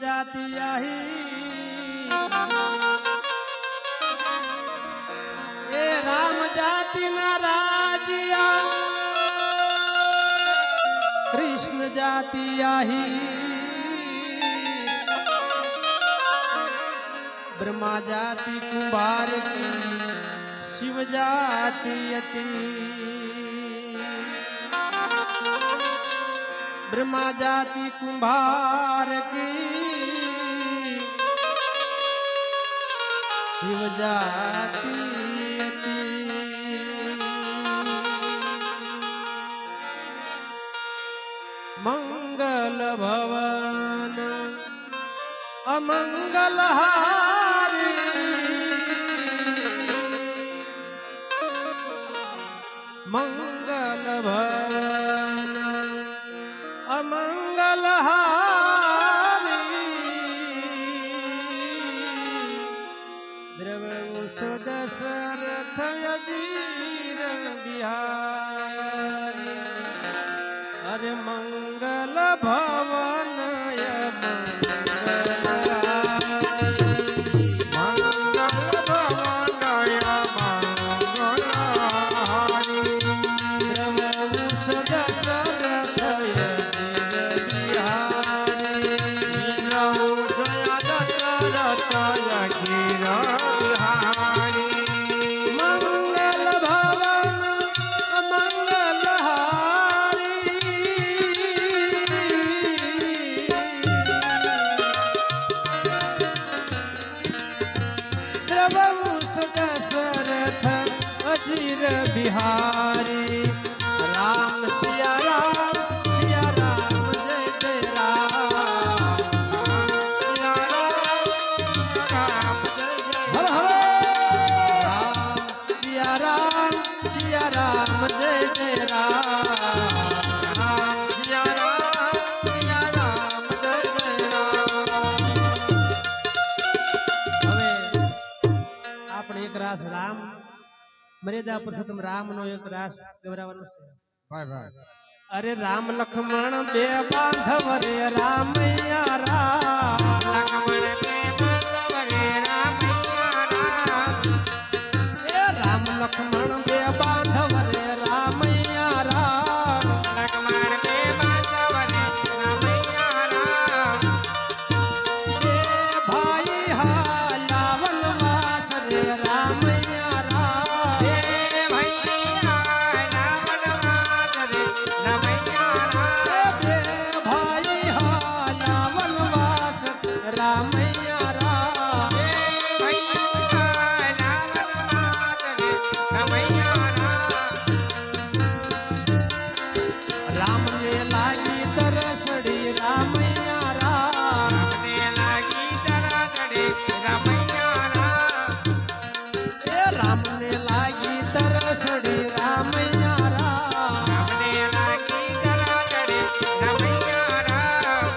जाती आही ए राम जाति ना राजिया कृष्ण जाति आही ब्रह्मा जाति कुंभार की शिव जाति अति ब्रह्मा जाति कुंभार की शिव जाति अति मंगल भवन अमंगल हारी मंगल भवन अमंगल हारी द्रव दशरथ अजीर बिहारी अरे मंगल भवन दशरथ अजीर बिहारी राम सिया राम जय जय राम हर हर राम सिया राम जय जय राम सिया राम जय जय राम હવે આપણે એક રાસ રામ મર્યાદા પુરુષોત્તમ રામ નો એક રાસ ગવરાવાનો છે ભાઈ ભાઈ અરે રામ લક્ષ્મણ બે બાંધવ રે રામૈયા રામ લક્ષ્મણ બે બાંધવ રે રામૈયા રામ એ રામ લક્ષ્મણ બે બાંધવ રે રામૈયા રામ લક્ષ્મણ બે બાંધવ રે રામૈયા રામ એ ભાઈ હાલાવન વાસ રે રામૈયા रामैया राम राम ने लागी तरसड़ी रामैया राम ने लागी तरसड़ी रामैया राम राम ने लागी तरसड़ी रामैया राम ने लागी तरसड़ी रामैया राम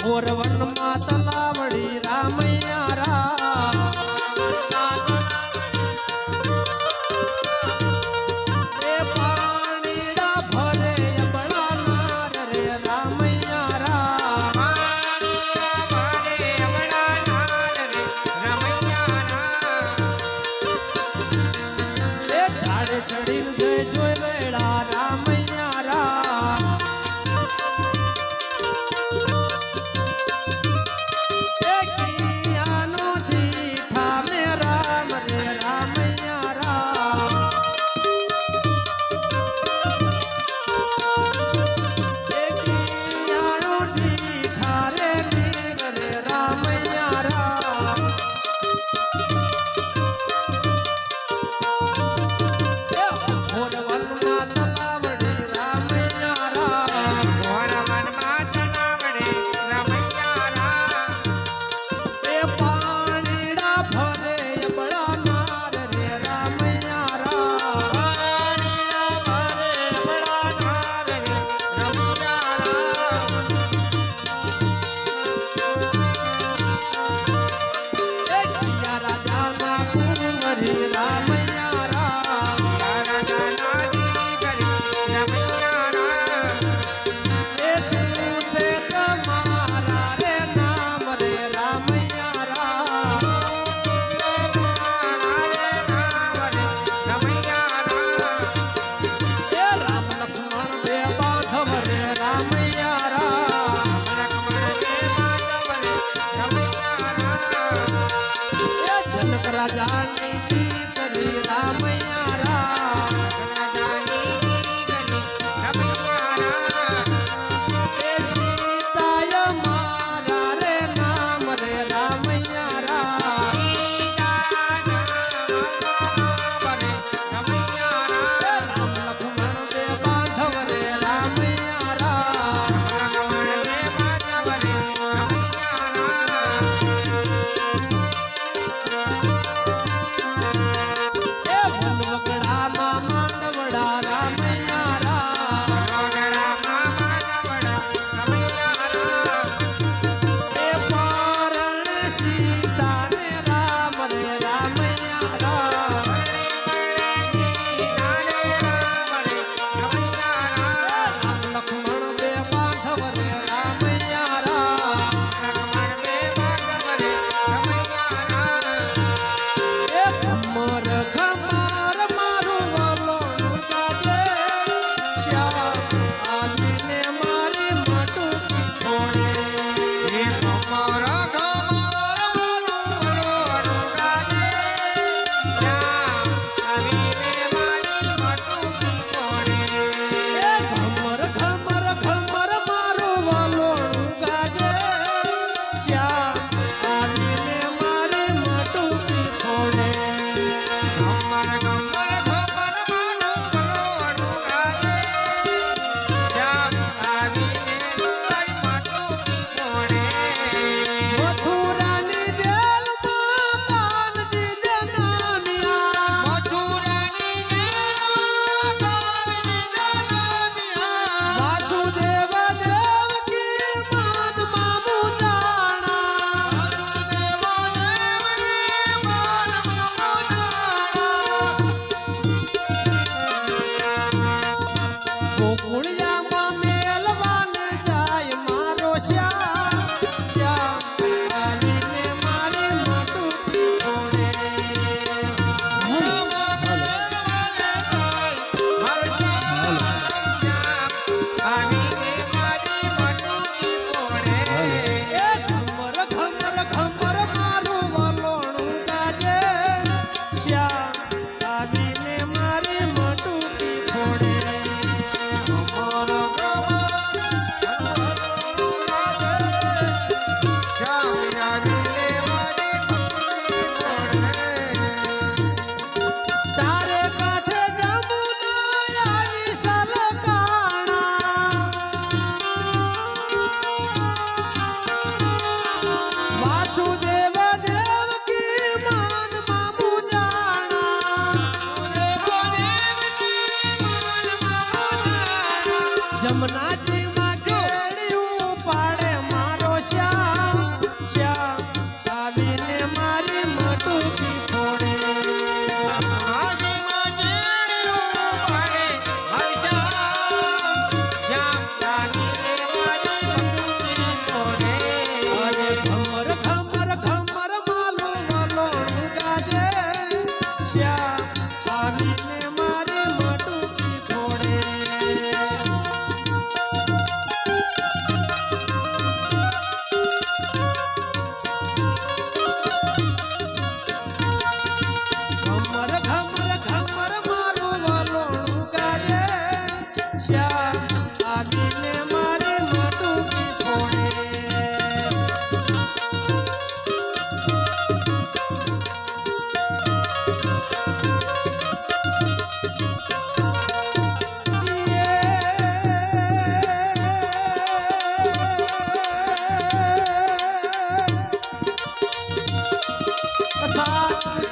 घोर वन मातलावड़ी रामैया राम पानीड़ा भरे बड़ा नार रे रामैया राम भरे बड़ा नार रे रामैया राम झाड़े चढ़ी जय जोय रेड़ा रामैया राम पानीड़ा भरे बड़ा नार કરી રામૈયા રામ એ શું છે તમારા રે નામ રે રામૈયા રામ એ રામ લક્ષ્મણ બે બાંધવ રે રામૈયા રામ એ જનક રાજાની જીત રે રામૈયા રામ એ સીતાય મારા રે નામ રે રામૈયા રામ રામ લક્ષ્મણ બે બાંધવ રે રામૈયા રામ એ વનવગડામાં માંડવડા રામૈયા રામ એ પારણ સીતાને રામ રે રામૈયા રામ રામ લક્ષ્મણ બે બાંધવ રે રામૈયા રામ એ ખમર ખમર મારું વલોણું ગાજે શ્યામ આવીને મારી માટુકી ફોડે એ ખમર ખમર ખમર મારું વલોણું ગાજે શ્યામ આવીને મારી માટુકી ફોડે મથુરાની જેલમાં કાનજી જનામ્યા વાસુદેવ દેવકી માનમાં મુજાણા ગોકુળિયામાં મેલવાને જાય મારો શ્યામ શ્યામ આવીને મારી માટુકી ફોડે એ ખમર ખમર ખમર મારું વલોણું ગાજે શ્યામ આવીને મારી માટુકી ફોડે ચારે કાંઠે જમુના આવી સલકાણા વાસુદેવ દેવકી માનમાં મુજાણા જમનાજીમાં કેળિયું પાડે મારો શ્યામ શ્યામ આવીને મારી માટુકી ફોડે અરે ખમર ખમર ખમર માલું વલોણું ગાજે શ્યામ આવીને મારી માટુકી ફોડે ખમર ખમર ખમર મારું વલોણું ગાજે શ્યામ આવીને મારી માટુકી ફોડે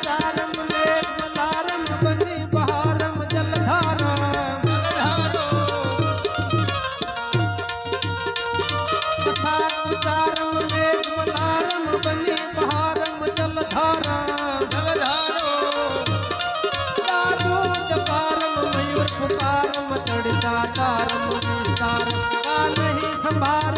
ચારમ મેઘ મલારમ બની બહારમ જલધારમ ચારમ મેઘ મલારમ બની બહારમ જલધારમ ભાર